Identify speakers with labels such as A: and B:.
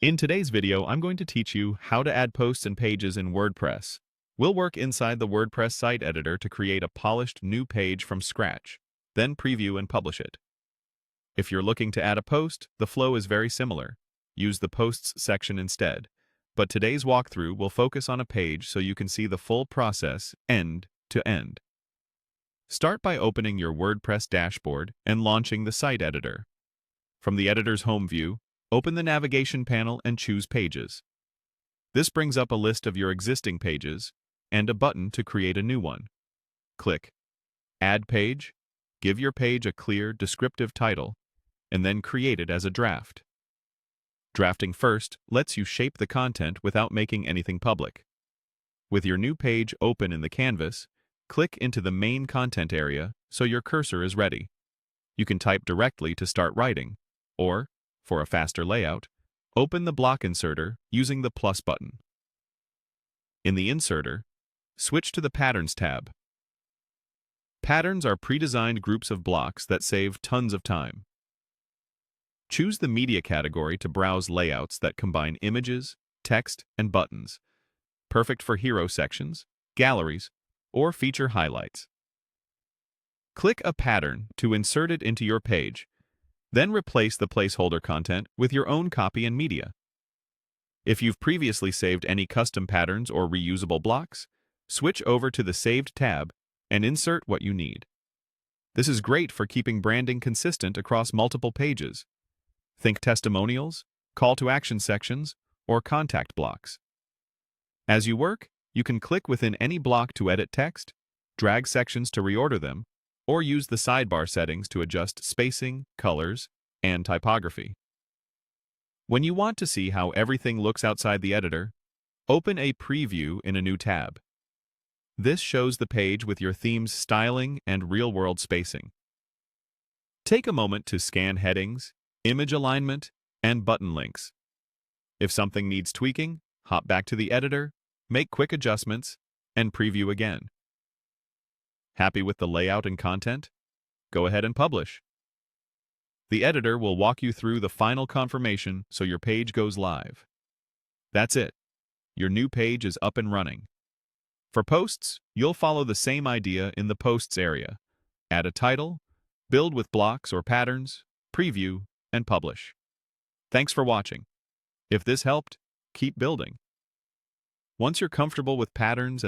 A: In today's video, I'm going to teach you how to add posts and pages in WordPress. We'll work inside the WordPress site editor to create a polished new page from scratch, then preview and publish it. If you're looking to add a post, the flow is very similar. Use the Posts section instead. But today's walkthrough will focus on a page so you can see the full process end to end. Start by opening your WordPress dashboard and launching the site editor. From the editor's home view, open the navigation panel and choose Pages. This brings up a list of your existing pages and a button to create a new one. Click Add Page, give your page a clear, descriptive title, and then create it as a draft. Drafting first lets you shape the content without making anything public. With your new page open in the canvas, click into the main content area so your cursor is ready. You can type directly to start writing, or, for a faster layout, open the block inserter using the plus button. In the inserter, switch to the Patterns tab. Patterns are pre-designed groups of blocks that save tons of time. Choose the Media category to browse layouts that combine images, text, and buttons, perfect for hero sections, galleries, or feature highlights. Click a pattern to insert it into your page, then replace the placeholder content with your own copy and media. If you've previously saved any custom patterns or reusable blocks, switch over to the Saved tab and insert what you need. This is great for keeping branding consistent across multiple pages. Think testimonials, call to action sections, or contact blocks. As you work, you can click within any block to edit text, drag sections to reorder them, or use the sidebar settings to adjust spacing, colors, and typography. When you want to see how everything looks outside the editor, open a preview in a new tab. This shows the page with your theme's styling and real-world spacing. Take a moment to scan headings, image alignment, and button links. If something needs tweaking, hop back to the editor, make quick adjustments, and preview again. Happy with the layout and content? Go ahead and publish. The editor will walk you through the final confirmation so your page goes live. That's it. Your new page is up and running. For posts, you'll follow the same idea in the Posts area. Add a title, build with blocks or patterns, preview, and publish. Thanks for watching. If this helped, keep building. Once you're comfortable with patterns and